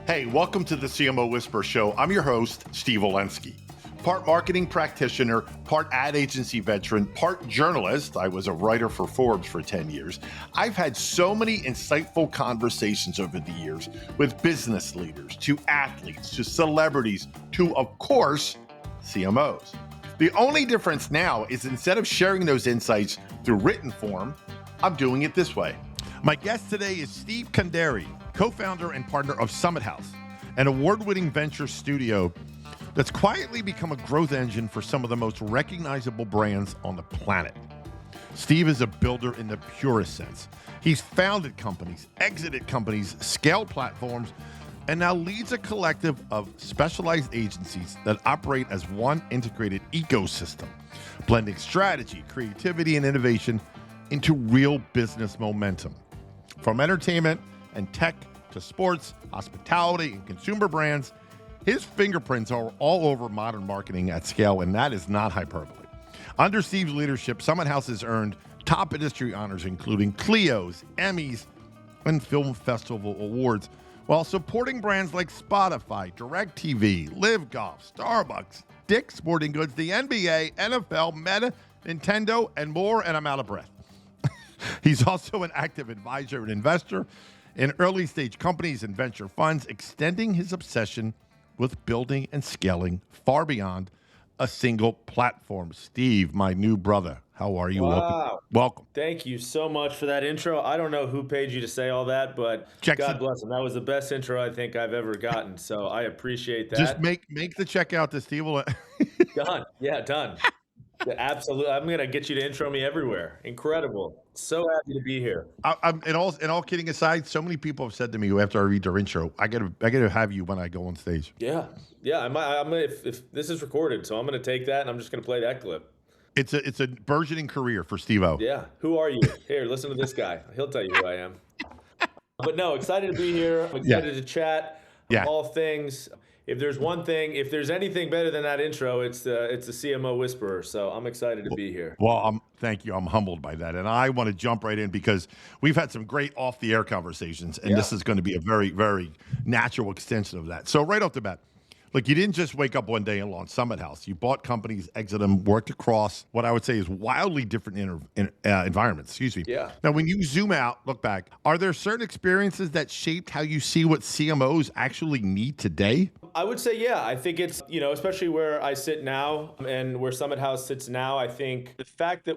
Hey, welcome to the CMO Whisper Show. I'm your host, Steve Olensky. Part marketing practitioner, part ad agency veteran, part journalist. I was a writer for Forbes for 10 years. I've had so many insightful conversations over the years with business leaders, to athletes, to celebrities, to, of course, CMOs. The only difference now is instead of sharing those insights through written form, I'm doing it this way. My guest today is Steve Cundari, co-founder and partner of Summit House, an award-winning venture studio that's quietly become a growth engine for some of the most recognizable brands on the planet. Steve is a builder in the purest sense. He's founded companies, exited companies, scaled platforms, and now leads a collective of specialized agencies that operate as one integrated ecosystem, blending strategy, creativity, and innovation into real business momentum. From entertainment and tech to sports, hospitality, and consumer brands, his fingerprints are all over modern marketing at scale, and that is not hyperbole. Under Steve's leadership, Summit House has earned top industry honors, including Clios, Emmys, and film festival awards, while supporting brands like Spotify, DirecTV, Live Golf, Starbucks, Dick's Sporting Goods, the NBA, NFL, Meta, Nintendo, and more, and I'm out of breath. He's also an active advisor and investor in early-stage companies and venture funds, extending his obsession with building and scaling far beyond a single platform. Steve, my new brother, how are you? Wow. Welcome. Thank you so much for that intro. I don't know who paid you to say all that, but God bless him. That was the best intro I think I've ever gotten, so I appreciate that. Just make the check out to Steve. Done. Yeah, done. Yeah, absolutely. I'm going to get you to intro me everywhere. Incredible. So happy to be here. And all kidding aside, so many people have said to me after I read their intro, I gotta have you when I go on stage. Yeah. I'm gonna, if this is recorded, so I'm going to take that and I'm just going to play that clip. It's a burgeoning career for Steve-O. Yeah. Who are you? Here, listen to this guy. He'll tell you who I am. But no, excited to be here. I'm excited to chat. All things. If there's anything better than that intro, it's the CMO Whisperer. So I'm excited to be here. Well, thank you. I'm humbled by that. And I want to jump right in because we've had some great off-the-air conversations, and this is going to be a very, very natural extension of that. So right off the bat, look, you didn't just wake up one day and launch Summit House. You bought companies, exited them, worked across what I would say is wildly different environments. Excuse me. Yeah. Now, when you zoom out, look back, are there certain experiences that shaped how you see what CMOs actually need today? I would say, yeah. I think it's, especially where I sit now and where Summit House sits now, I think the fact that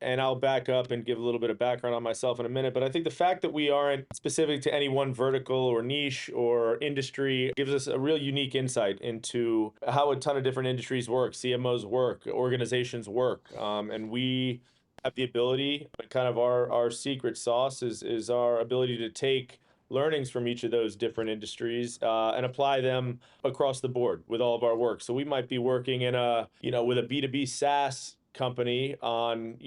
and I'll back up and give a little bit of background on myself in a minute, but I think the fact that we aren't specific to any one vertical or niche or industry gives us a real unique insight into how a ton of different industries work, CMOs work, organizations work. And we have the ability, kind of our secret sauce is our ability to take learnings from each of those different industries and apply them across the board with all of our work. So we might be working with a B2B SaaS company on,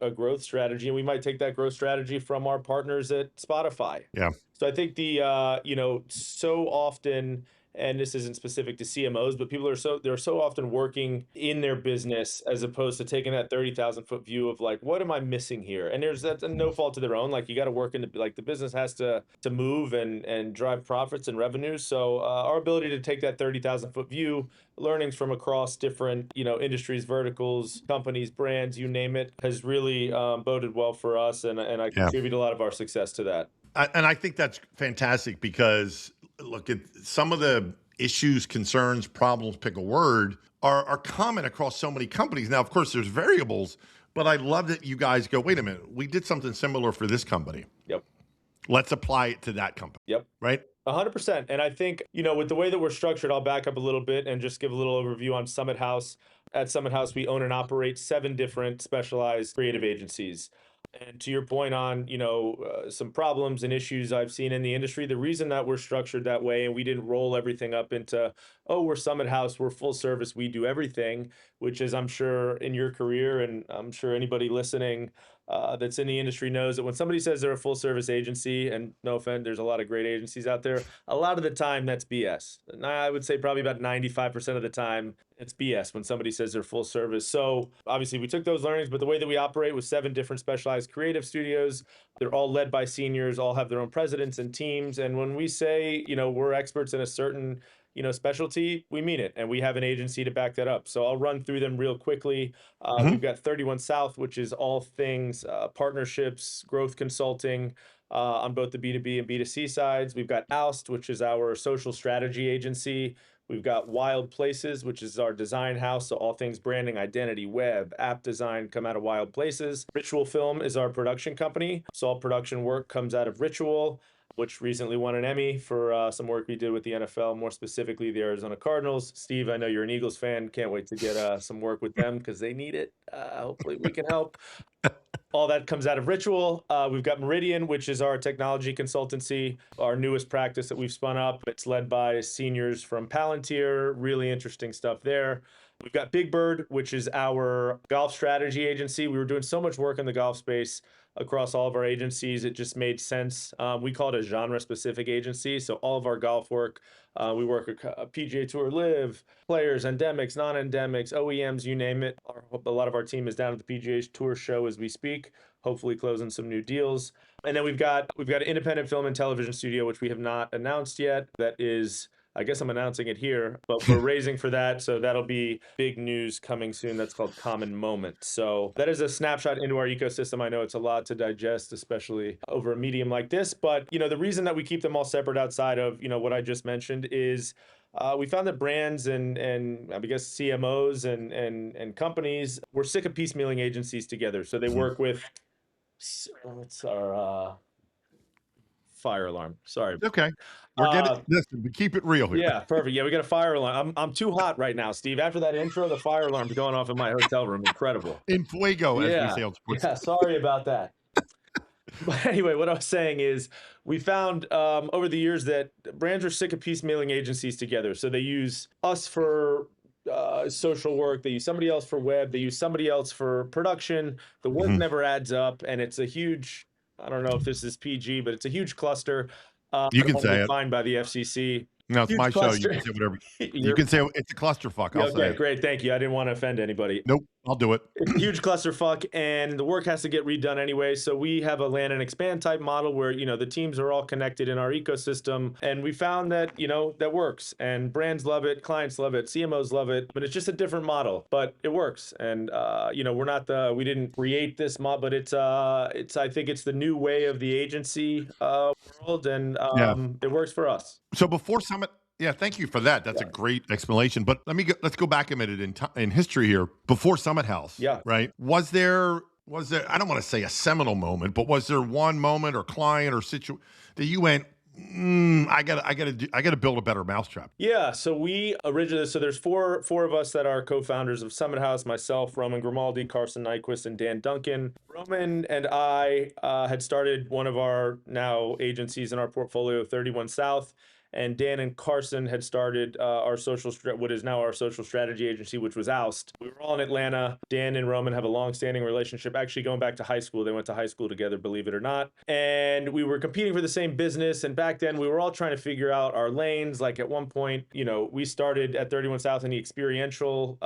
a growth strategy, and we might take that growth strategy from our partners at Spotify. Yeah. So I think so often, and this isn't specific to CMOs, but people they're so often working in their business as opposed to taking that 30,000-foot view of like, what am I missing here? And that's no fault to their own. Like, you got to work the business has to move and drive profits and revenues. So our ability to take that 30,000-foot view, learnings from across different, industries, verticals, companies, brands, you name it, has really boded well for us. And I contribute a lot of our success to that. And I think that's fantastic because, look, some of the issues, concerns, problems, pick a word, are common across so many companies. Now, of course, there's variables, but I love that you guys go, wait a minute, we did something similar for this company. Yep. Let's apply it to that company. Yep. Right? 100%. And I think, with the way that we're structured, I'll back up a little bit and just give a little overview on Summit House. At Summit House, we own and operate 7 different specialized creative agencies. And to your point on, some problems and issues I've seen in the industry, the reason that we're structured that way and we didn't roll everything up into, we're Summit House, we're full service, we do everything, which is, I'm sure in your career and I'm sure anybody listening that's in the industry knows that when somebody says they're a full service agency, and no offense, there's a lot of great agencies out there, a lot of the time that's BS. And I would say probably about 95% of the time it's BS when somebody says they're full service. So obviously we took those learnings, but the way that we operate with 7 different specialized creative studios, they're all led by seniors, all have their own presidents and teams. And when we say, we're experts in a certain specialty, we mean it, and we have an agency to back that up. So I'll run through them real quickly. We've got 31 South, which is all things partnerships, growth consulting on both the B2B and B2C sides. We've got Oust, which is our social strategy agency. We've got Wild Places, which is our design house. So all things branding, identity, web, app design come out of Wild Places. Ritual Film is our production company. So all production work comes out of Ritual, which recently won an Emmy for some work we did with the NFL, more specifically the Arizona Cardinals. Steve, I know you're an Eagles fan. Can't wait to get some work with them because they need it. Hopefully we can help. All that comes out of Ritual. We've got Meridian, which is our technology consultancy, our newest practice that we've spun up. It's led by seniors from Palantir. Really interesting stuff there. We've got Big Bird, which is our golf strategy agency. We were doing so much work in the golf space across all of our agencies. It just made sense. We call it a genre-specific agency. So all of our golf work, we work at PGA Tour Live, players, endemics, non-endemics, OEMs, you name it. A lot of our team is down at the PGA Tour show as we speak, hopefully closing some new deals. And then we've got an independent film and television studio, which we have not announced yet. That is, I guess I'm announcing it here, but we're raising for that. So that'll be big news coming soon. That's called Common Moment. So that is a snapshot into our ecosystem. I know it's a lot to digest, especially over a medium like this. But, the reason that we keep them all separate outside of, what I just mentioned is we found that brands and I guess CMOs and companies were sick of piecemealing agencies together. So they work with, what's our fire alarm? Sorry. Okay. We're getting listen, we keep it real here. Yeah, perfect. Yeah, we got a fire alarm. I'm too hot right now, Steve. After that intro, the fire alarm's going off in my hotel room. Incredible. In fuego, as we say on sports. Yeah, sorry about that. But anyway, what I was saying is we found over the years that brands are sick of piecemealing agencies together. So they use us for social work. They use somebody else for web. They use somebody else for production. The work never adds up, and it's a huge, I don't know if this is PG, but it's a huge cluster. You can say it. Fined by the FCC. No, it's Huge my cluster. show. You can say whatever. You can say it's a clusterfuck. I'll say it. Great. Thank you. I didn't want to offend anybody. Nope, I'll do it. It's a huge clusterfuck, and the work has to get redone anyway. So we have a land and expand type model where, the teams are all connected in our ecosystem. And we found that, that works. And brands love it, clients love it, CMOs love it, but it's just a different model. But it works. And we didn't create this model, but I think it's the new way of the agency world, and it works for us. So before Summit, thank you for that. That's a great explanation. But let's go back a minute in history here. Before Summit House, right? Was there? I don't want to say a seminal moment, but was there one moment or client or situation that you went, I gotta build a better mousetrap? Yeah. So we originally, there's four of us that are co-founders of Summit House: myself, Roman Grimaldi, Carson Nyquist, and Dan Duncan. Roman and I had started one of our now agencies in our portfolio, 31 South. And Dan and Carson had started what is now our social strategy agency, which was Oust. We were all in Atlanta. Dan and Roman have a long-standing relationship, actually going back to high school. They went to high school together, believe it or not. And we were competing for the same business. And back then, we were all trying to figure out our lanes. Like at one point, we started at 31 South in the experiential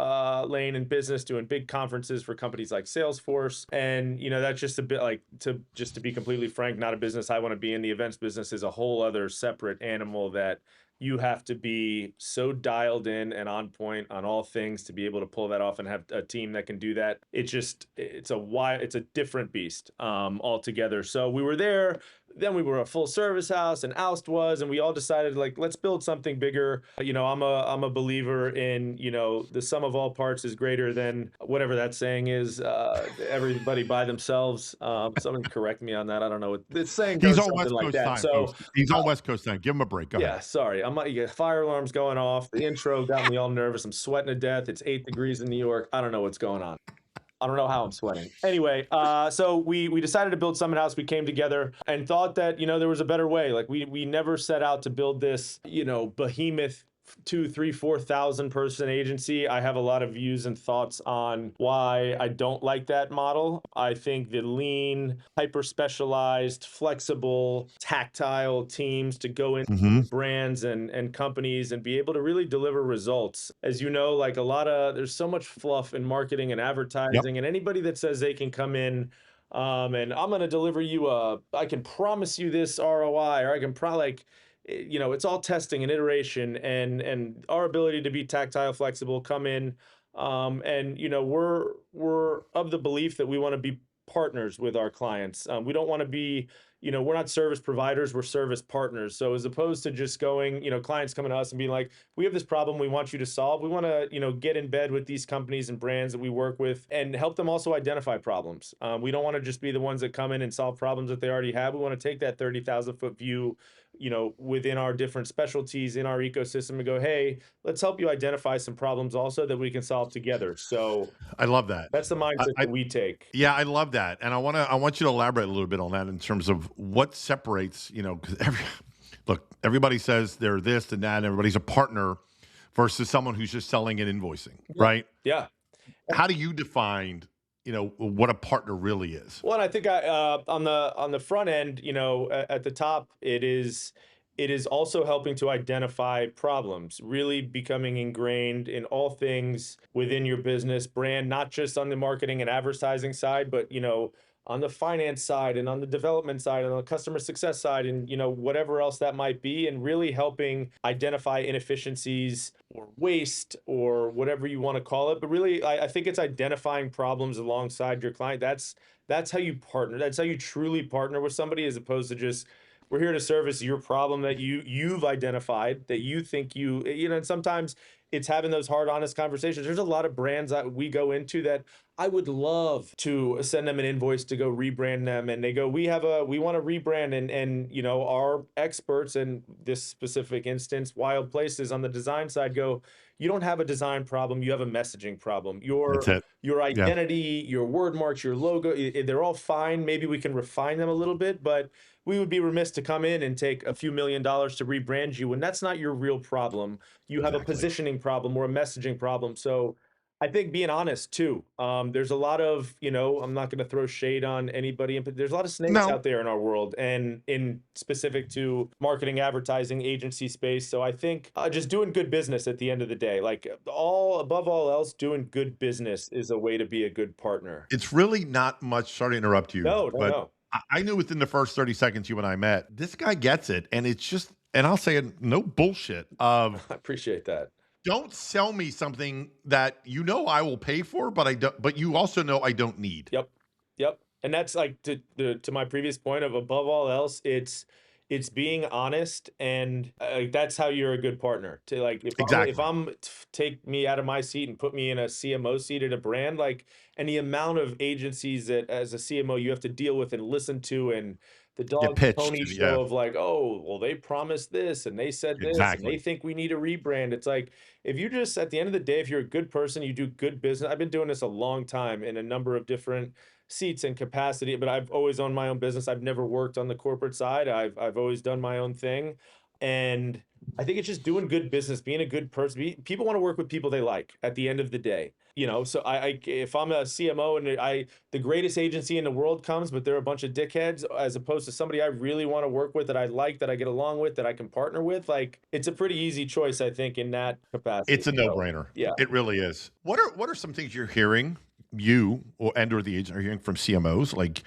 lane in business, doing big conferences for companies like Salesforce. And, that's just a bit like, to be completely frank, not a business I want to be in. The events business is a whole other separate animal that you have to be so dialed in and on point on all things to be able to pull that off and have a team that can do that. It's a different beast altogether. So we were there. Then we were a full service house, and Oust was, and we all decided, let's build something bigger. I'm a believer in, the sum of all parts is greater than whatever that saying is. Everybody by themselves. Someone correct me on that. I don't know what this saying goes. He's all West Coast time. So he's all West Coast time. Give him a break. Go ahead. Sorry. You got fire alarms going off. The intro got me all nervous. I'm sweating to death. It's 8 degrees in New York. I don't know what's going on. I don't know how I'm sweating. Anyway, so we decided to build Summit House. We came together and thought that, there was a better way. Like we never set out to build this, behemoth 2, 3, 4,000 person agency, I have a lot of views and thoughts on why I don't like that model. I think the lean, hyper specialized, flexible, tactile teams to go into Hmm. brands and companies and be able to really deliver results. As you know, like there's so much fluff in marketing and Yep. advertising, and anybody that says they can come in and I'm going to deliver you I can promise you this ROI, or I can probably like, it's all testing and iteration and our ability to be tactile, flexible, come in, and we're of the belief that we want to be partners with our clients. We don't want to be, we're not service providers, we're service partners. So as opposed to just going, clients coming to us and being like, we have this problem we want you to solve. We want to, get in bed with these companies and brands that we work with and help them also identify problems. We don't want to just be the ones that come in and solve problems that they already have. We want to take that 30,000 foot view, within our different specialties in our ecosystem and go, hey, let's help you identify some problems also that we can solve together. So I love that. that's the mindset that we take. Yeah, I love that, and I want you to elaborate a little bit on that in terms of what separates, because everybody says they're this and that, and everybody's a partner versus someone who's just selling and invoicing, right? Yeah. How do you define, what a partner really is? Well, and I think on the front end, at the top, it is also helping to identify problems, really becoming ingrained in all things within your business brand, not just on the marketing and advertising side, but on the finance side and on the development side and on the customer success side and whatever else that might be, and really helping identify inefficiencies or waste or whatever you want to call it. But really, I think it's identifying problems alongside your client. That's how you partner. That's how you truly partner with somebody, as opposed to just, we're here to service your problem that you've identified, that you think and sometimes it's having those hard, honest conversations. There's a lot of brands that we go into that I would love to send them an invoice to go rebrand them, and they go, we want to rebrand, and our experts in this specific instance, Wild Places on the design side, go, you don't have a design problem, you have a messaging problem. That's it. Your Yeah, identity, your word marks, your logo, they're all fine. Maybe we can refine them a little bit, but we would be remiss to come in and take a few $1 million to rebrand you when that's not your real problem. You have a exactly. positioning problem or a messaging problem. So I think being honest too. There's a lot of, I'm not going to throw shade on anybody, but there's a lot of snakes No, out there in our world, and in specific to marketing, advertising, agency space. So I think just doing good business at the end of the day, like above all else, doing good business is a way to be a good partner. it's really not much. Sorry to interrupt you, No, no, but no. I knew within the first 30 seconds you and I met, this guy gets it, and it's just, and I'll say it, no bullshit. Of I appreciate that. don't sell me something that I will pay for, but I don't. But you also know I don't need. Yep. Yep. And that's like to my previous point of above all else, it's being honest, and that's how you're a good partner. To like, if Exactly. I'm take me out of my seat and put me in a CMO seat at a brand, like, and the amount of agencies that as a CMO you have to deal with and listen to, and the Get dog and pitched. pony Yeah. show of like, oh, well, they promised this and they said this and they Exactly. think we need a rebrand. It's like, if you just, at the end of the day, if you're a good person, you do good business. I've been doing this a long time in a number of different seats and capacity, but I've always owned my own business. I've never worked on the corporate side. I've always done my own thing. And I think it's just doing good business, being a good person. People want to work with people they like at the end of the day. So if I'm a CMO and the greatest agency in the world comes, but they're a bunch of dickheads, as opposed to somebody I really want to work with, that I like, that I get along with, that I can partner with, like, it's a pretty easy choice, I think, in that capacity. It's a So, no-brainer. yeah. It really is. What are some things you're hearing, or the agent are hearing from CMOs, like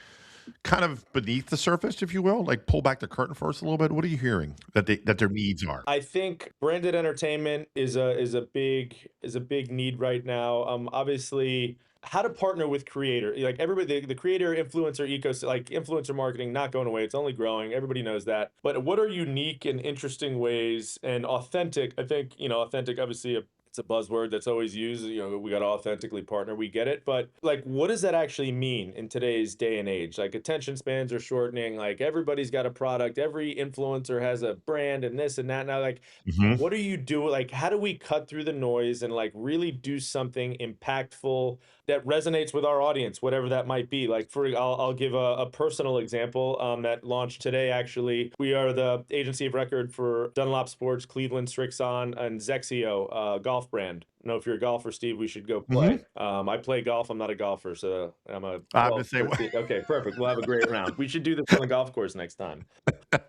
kind of beneath the surface, if you will? Like pull back the curtain first a little bit. What are you hearing that their needs are? I think branded entertainment is a big need right now. Obviously, how to partner with creator, like everybody, the creator influencer ecosystem, like influencer marketing, not going away. It's only growing. Everybody knows that. But what are unique and interesting ways and authentic? I think authentic, obviously, It's a buzzword that's always used. We got to authentically partner. We get it. But like, what does that actually mean in today's day and age? Like, attention spans are shortening. Like, everybody's got a product. Every influencer has a brand and this and that. Now, like, Mhm. what do you do? Like, how do we cut through the noise and like really do something impactful that resonates with our audience, whatever that might be? Like, I'll give a personal example that launched today. Actually, we are the agency of record for Dunlop Sports, Cleveland, Strixon, and Zexio, golf brand. I know if you're a golfer, Steve, we should go Mhm. play. I play golf. I'm not a golfer, so I'm a I'm the 12, same way. 13. Okay, perfect. We'll have a great round. We should do this on the golf course next time.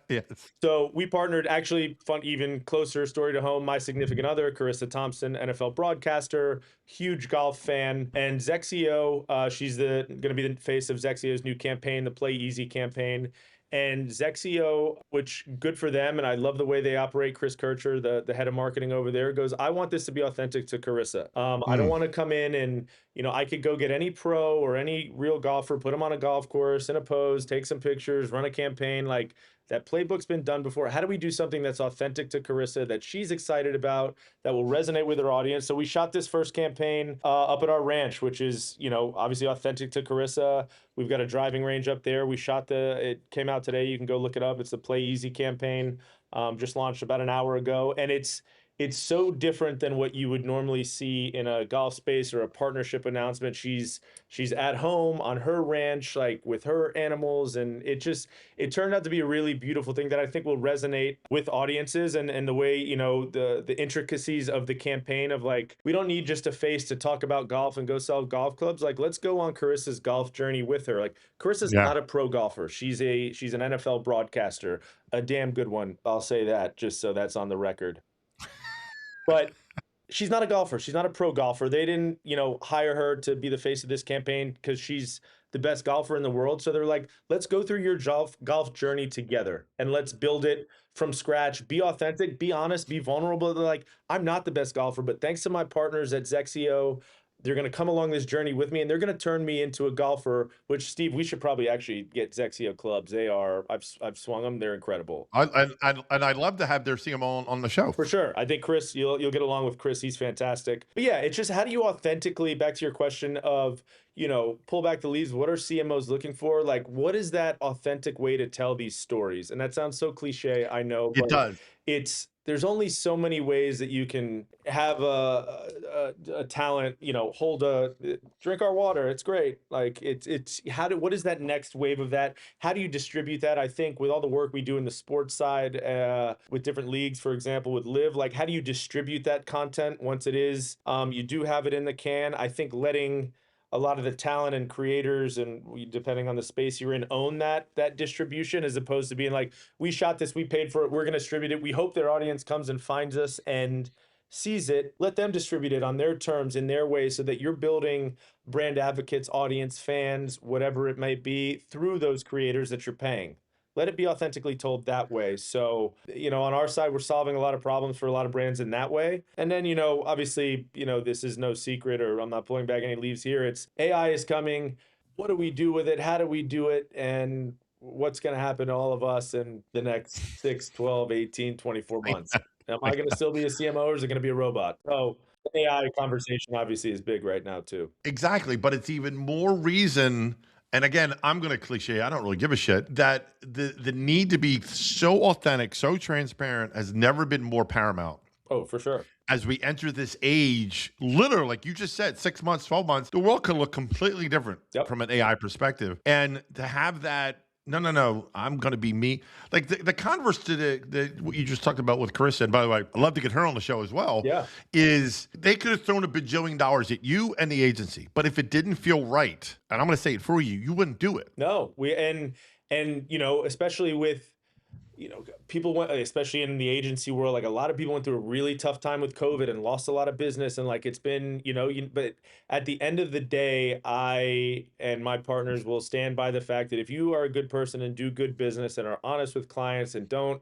Yes. So we partnered, actually, fun, even closer story to home. My significant other, Carissa Thompson, NFL broadcaster, huge golf fan, and Zexio. She's going to be the face of Zexio's new campaign, the Play Easy campaign. And Zexio, which good for them, and I love the way they operate. Chris Kircher, the head of marketing over there, goes, I want this to be authentic to Carissa. I don't Mm. want to come in and, I could go get any pro or any real golfer, put them on a golf course in a pose, take some pictures, run a campaign. Like, that playbook's been done before. How do we do something that's authentic to Carissa, that she's excited about, that will resonate with her audience? So we shot this first campaign up at our ranch, which is, obviously authentic to Carissa. We've got a driving range up there. It came out today. You can go look it up. It's the Play Easy campaign. Just launched about an hour ago. And it's so different than what you would normally see in a golf space or a partnership announcement. She's at home on her ranch, like with her animals, and it turned out to be a really beautiful thing that I think will resonate with audiences, and the way, the intricacies of the campaign of, like, we don't need just a face to talk about golf and go sell golf clubs. Like, let's go on Carissa's golf journey with her. Like, Carissa's Yeah. not a pro golfer. She's an NFL broadcaster, a damn good one. I'll say that, just so that's on the record. But she's not a golfer. She's not a pro golfer. They didn't, hire her to be the face of this campaign because she's the best golfer in the world. So they're like, let's go through your golf journey together and let's build it from scratch. Be authentic, be honest, be vulnerable. They're like, I'm not the best golfer, but thanks to my partners at Zexio, they're going to come along this journey with me and they're going to turn me into a golfer, which, Steve, we should probably actually get Zexio clubs. I've swung them. They're incredible. I'd love to have their CMO on the show. For sure. I think Chris, you'll get along with Chris. He's fantastic. But yeah, it's just, how do you authentically, back to your question of, pull back the leaves, what are CMOs looking for? Like, what is that authentic way to tell these stories? And that sounds so cliche, I know, It but does. there's only so many ways that you can have a talent, drink our water. It's great. Like, what is that next wave of that? How do you distribute that? I think with all the work we do in the sports side, with different leagues, for example, with Live, like, how do you distribute that content once it is, you do have it in the can? I think letting a lot of the talent and creators, and depending on the space you're in, own that distribution, as opposed to being like, we shot this, we paid for it, we're going to distribute it, we hope their audience comes and finds us and sees it. Let them distribute it on their terms, in their way, so that you're building brand advocates, audience, fans, whatever it might be, through those creators that you're paying. Let it be authentically told that way. So, on our side, we're solving a lot of problems for a lot of brands in that way. And then, obviously, this is no secret, or I'm not pulling back any leaves here. It's AI is coming. What do we do with it? How do we do it? And what's going to happen to all of us in the next 6, 12, 18, 24 months? Am I going to still be a CMO, or is it going to be a robot? So the AI conversation obviously is big right now too. Exactly, but it's even more reason. And again, I'm going to cliche. I don't really give a shit that the need to be so authentic, so transparent has never been more paramount. Oh, for sure. As we enter this age, literally, like you just said, 6 months, 12 months, the world could look completely different from an AI perspective. And to have that, no, I'm going to be me. Like the converse to what you just talked about with Carissa, and by the way, I'd love to get her on the show as well, is they could have thrown $1 bajillion at you and the agency. But if it didn't feel right, and I'm going to say it for you, you wouldn't do it. No, especially with, people went, especially in the agency world, like a lot of people went through a really tough time with COVID and lost a lot of business. And like, it's been, but at the end of the day, I and my partners will stand by the fact that if you are a good person and do good business and are honest with clients and don't,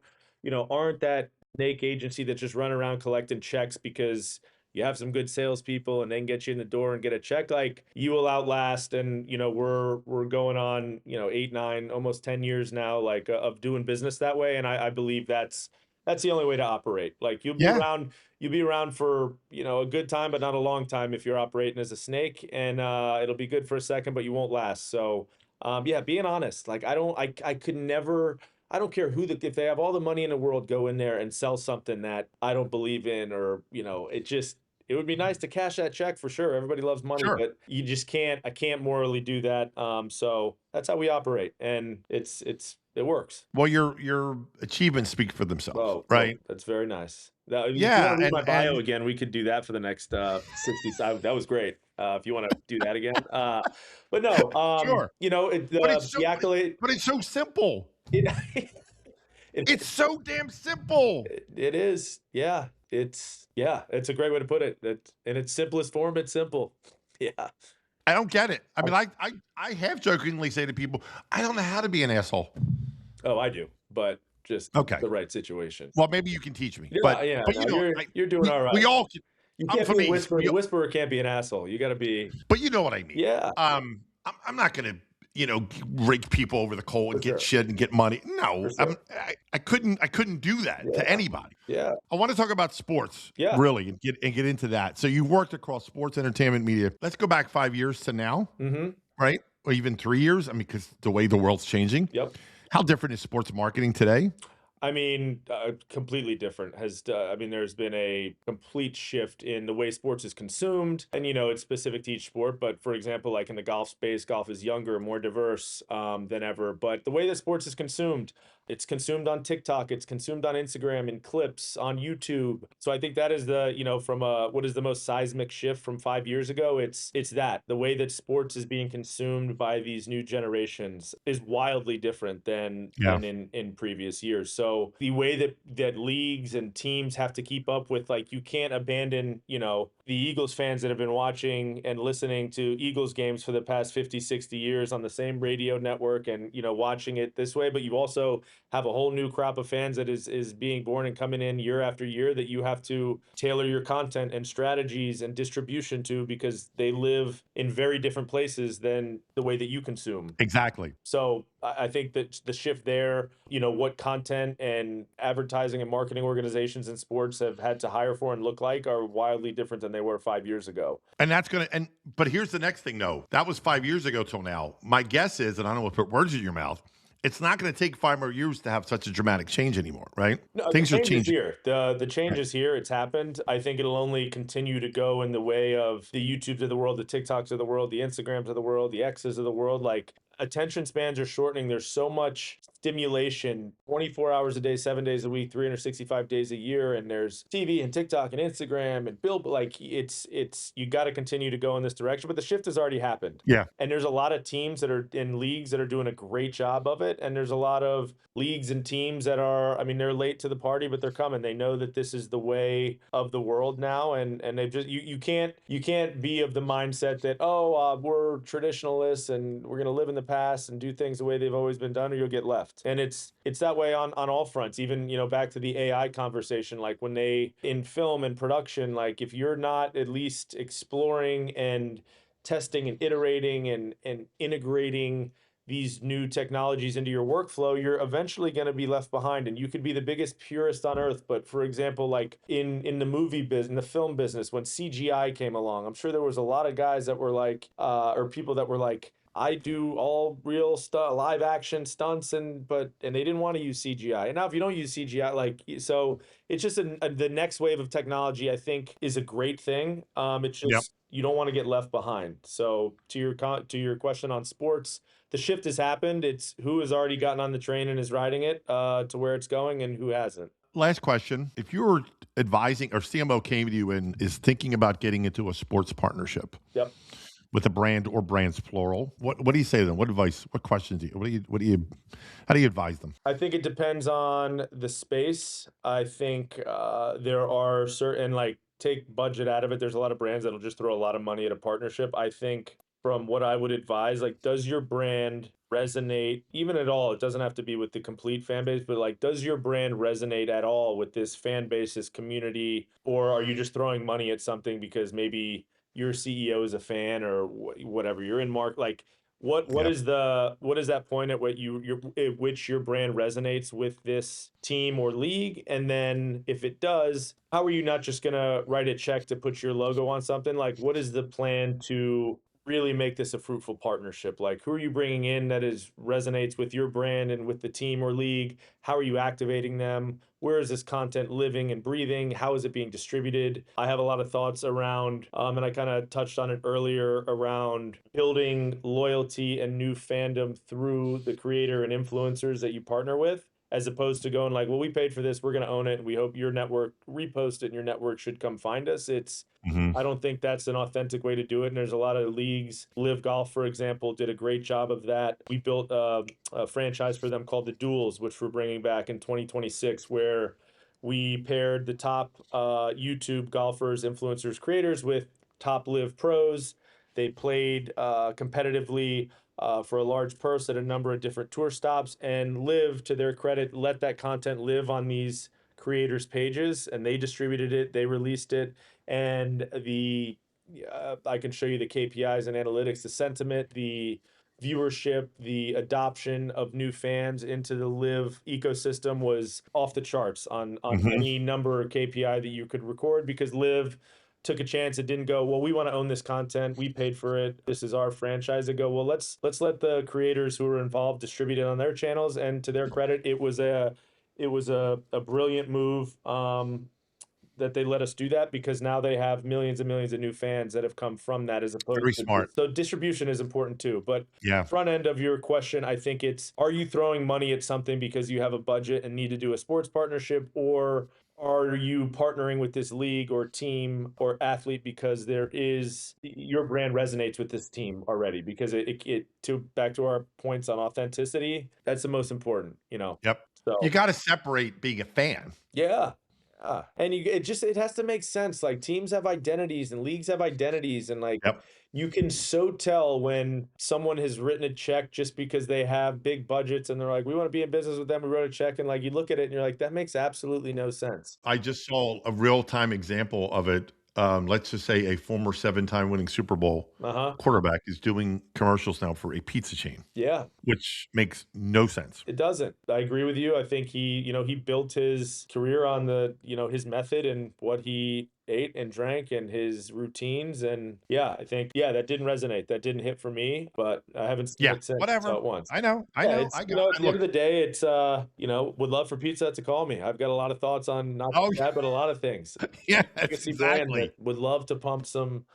aren't that snake agency that just run around collecting checks because you have some good salespeople and then get you in the door and get a check, like, you will outlast. And, we're going on, 8, 9, almost 10 years now, like, of doing business that way. And I believe that's that's the only way to operate. Like Yeah, you'll be around for, a good time, but not a long time if you're operating as a snake, and it'll be good for a second, but you won't last. So, yeah, being honest, like I could never. I don't care if they have all the money in the world, go in there and sell something that I don't believe in, or it would be nice to cash that check for sure. Everybody loves money, sure. but you just can't. I can't morally do that. So that's how we operate, and it works. Well, your achievements speak for themselves, Oh, well, right? that's very nice. Now, if you Yeah, want to read my bio and again, we could do that for the next 60. That was great. If you want to do that again, but no, sure. But it's the so accolade. but it's so simple. It, it It's so damn simple. it is. Yeah, it's a great way to put it. In its simplest form, it's simple. Yeah. I don't get it. I mean, I have jokingly say to people, I don't know how to be an asshole. Oh, I do, but just Okay. the right situation. Well, maybe you can teach me. Yeah, yeah. But No, you're doing all we right. all can. You I'm can't be from a East. whisperer. The whisperer can't be an asshole. You got to be. But you know what I mean. Yeah, I'm not going to, rake people over the coal and for get sure. shit and get money. For No, sure. I couldn't do that to Yeah, anybody. yeah, I want to talk about sports, yeah. really, and get into that. So you worked across sports, entertainment, media. Let's go back 5 years to now, Mm-hmm. right? Or even 3 years. I mean, because the way the world's changing. Yep. How different is sports marketing today? I mean, completely different. I mean, there's been a complete shift in the way sports is consumed, and it's specific to each sport. But for example, like in the golf space, golf is younger, more diverse than ever. But the way that sports is consumed, it's consumed on TikTok, it's consumed on Instagram, in clips, on YouTube. So I think that is from what is the most seismic shift from 5 years ago? It's that the way that sports is being consumed by these new generations is wildly different than Yeah. in previous years. So the way that leagues and teams have to keep up with, like, you can't abandon, the Eagles fans that have been watching and listening to Eagles games for the past 50, 60 years on the same radio network and, watching it this way. But you also have a whole new crop of fans that is being born and coming in year after year that you have to tailor your content and strategies and distribution to, because they live in very different places than the way that you consume. Exactly. So I think that the shift there, what content and advertising and marketing organizations in sports have had to hire for and look like are wildly different than they were 5 years ago. And that's going to, but here's the next thing though. That was 5 years ago till now. My guess is, and I don't want to put words in your mouth, it's not going to take 5 more years to have such a dramatic change anymore, right? No, the Things are change is changing. here. The change Right. is here. It's happened. I think it'll only continue to go in the way of the YouTubes of the world, the TikToks of the world, the Instagrams of the world, the X's of the world. Like, attention spans are shortening. There's so much stimulation 24 hours a day, 7 days a week, 365 days a year. And there's TV and TikTok and Instagram and Bill. Like, you got to continue to go in this direction. But the shift has already happened. Yeah. And there's a lot of teams that are in leagues that are doing a great job of it. And there's a lot of leagues and teams that are, I mean, they're late to the party, but they're coming. They know that this is the way of the world now. And they've just, you can't be of the mindset that, we're traditionalists and we're going to live in the past and do things the way they've always been done, or you'll get left. And it's that way on all fronts. Even, back to the AI conversation, like when they, in film and production, like if you're not at least exploring and testing and iterating and integrating these new technologies into your workflow, you're eventually going to be left behind. And you could be the biggest purist on earth, but for example, like in the movie business, in the film business, when CGI came along, I'm sure there was a lot of guys that were like, or people that were like, I do all real stuff, live action stunts, and they didn't want to use CGI. And now if you don't use CGI, so it's just the next wave of technology, I think, is a great thing. It's Yep. just, you don't want to get left behind. So to your question on sports, the shift has happened. It's who has already gotten on the train and is riding it to where it's going, and who hasn't. Last question. If you were advising or CMO came to you and is thinking about getting into a sports partnership Yep. with a brand or brands plural, what do you say to them? What advice, what questions how do you advise them? I think it depends on the space. I think there are certain, like, take budget out of it. There's a lot of brands that'll just throw a lot of money at a partnership. I think from what I would advise, like, does your brand resonate even at all? It doesn't have to be with the complete fan base, but like, does your brand resonate at all with this fan base, this community, or are you just throwing money at something because maybe your CEO is a fan or whatever? You're in mark, like, What Yep. is that point at which your brand resonates with this team or league? And then if it does, how are you not just gonna write a check to put your logo on something? Like, what is the plan to really make this a fruitful partnership? Like, who are you bringing in that is resonates with your brand and with the team or league? How are you activating them? Where is this content living and breathing? How is it being distributed? I have a lot of thoughts around, and I kind of touched on it earlier, around building loyalty and new fandom through the creator and influencers that you partner with, as opposed to going like, well, we paid for this, we're going to own it, and we hope your network repost it and your network should come find us. Hmm. I don't think that's an authentic way to do it. And there's a lot of leagues. Live Golf, for example, did a great job of that. We built a franchise for them called the Duels, which we're bringing back in 2026, where we paired the top YouTube golfers, influencers, creators with top live pros. They played competitively for a large purse at a number of different tour stops, and Live, to their credit, let that content live on these creators' pages, and they distributed it, they released it, and I can show you the KPIs and analytics, the sentiment, the viewership, the adoption of new fans into the Live ecosystem was off the charts on Hmm. any number of KPI that you could record, because Live took a chance. It didn't go, well, we want to own this content, we paid for it, this is our franchise. They go, well, let's let the creators who are involved distribute it on their channels. And to their credit, it was a brilliant move, that they let us do that, because now they have millions and millions of new fans that have come from that, as opposed Very to, smart. so distribution is important too. But Yeah. front end of your question, I think it's, are you throwing money at something because you have a budget and need to do a sports partnership, or are you partnering with this league or team or athlete because your brand resonates with this team already? Because it to back to our points on authenticity, that's the most important, Yep. You so got to separate being a fan. yeah. Yeah. And it has to make sense. Like, teams have identities and leagues have identities, and like, Yep. you can so tell when someone has written a check just because they have big budgets and they're like, we want to be in business with them. We wrote a check, and like, you look at it and you're like, that makes absolutely no sense. I just saw a real-time example of it. Let's just say a former 7-time winning Super Bowl Uh-huh. quarterback is doing commercials now for a pizza chain, Yeah. which makes no sense. It doesn't. I agree with you. I think he built his career on his method and what he ate and drank and his routines. And yeah, I think, yeah, that didn't resonate. That didn't hit for me, but I haven't seen Yeah, it since. I saw whatever. it once. I know. I Yeah, know. it's, I got. at the end Look. of the day, it's, would love for pizza to call me. I've got a lot of thoughts on not Oh, just that, but a lot of things. yes, Legacy brand exactly. that would love to pump some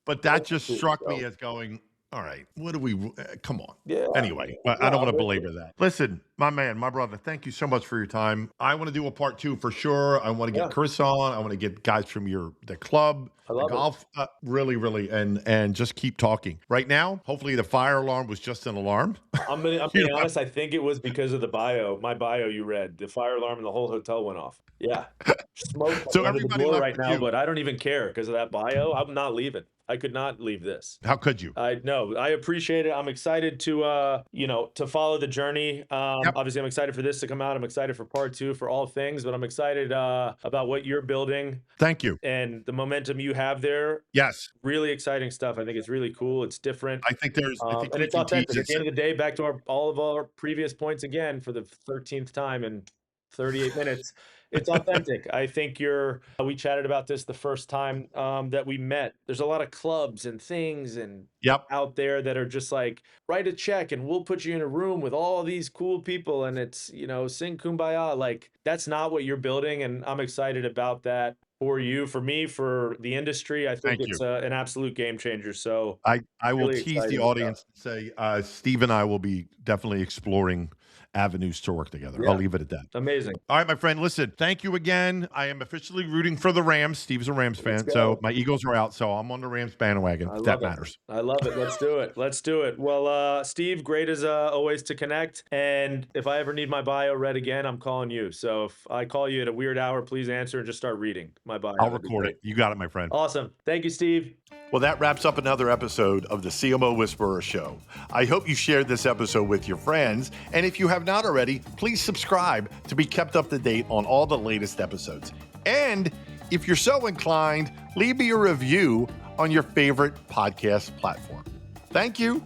But that just loyalty. struck me So as going, all right, what do we, come on. yeah, Anyway, but I no, don't want I'm to with you. belabor that. Listen, my man, my brother, thank you so much for your time. I want to do a part 2 for sure. I want to get Yeah, Chris on. I want to get guys from the club, I the love it. golf, really, and just keep talking. Right now, hopefully the fire alarm was just an alarm. I'm You being know, honest. I think it was because of my bio you read. The fire alarm and the whole hotel went off. Yeah, smoke so under the everybody door left right with now, you. but I don't even care because of that bio. I'm not leaving. I could not leave this. How could you? I know. I appreciate it. I'm excited to follow the journey. Yep. Obviously I'm excited for this to come out. I'm excited for part 2 for all things, but I'm excited about what you're building Thank you. and the momentum you have there. Yes. Really exciting stuff. I think it's really cool. It's different. I think And we it's can tease authentic. At it. the end of the day, back to all of our previous points again for the 13th time in 38 minutes. It's authentic. I think we chatted about this the first time that we met. There's a lot of clubs and things and Yep. out there that are just like, write a check and we'll put you in a room with all these cool people and it's, sing kumbaya. Like, that's not what you're building. And I'm excited about that for you, for me, for the industry. I think Thank it's you. an absolute game changer. So I will really tease the exciting stuff. audience and say, Steve and I will be definitely exploring avenues to work together. I'll Yeah, leave it at that. amazing. All right, my friend, listen, thank you again. I am officially rooting for the Rams. Steve's a Rams Let's fan, so go. my Eagles are out, so I'm on the Rams bandwagon, I if love that it. matters. I love it. Let's do it. Let's do it. Well, Steve, great as always to connect. And if I ever need my bio read again, I'm calling you. So if I call you at a weird hour, please answer and just start reading my bio. I'll That'd be record great. it. You got it, my friend. Awesome. Thank you, Steve. Well, that wraps up another episode of the CMO Whisperer Show. I hope you shared this episode with your friends, and if you have not already, please subscribe to be kept up to date on all the latest episodes. And if you're so inclined, leave me a review on your favorite podcast platform. Thank you.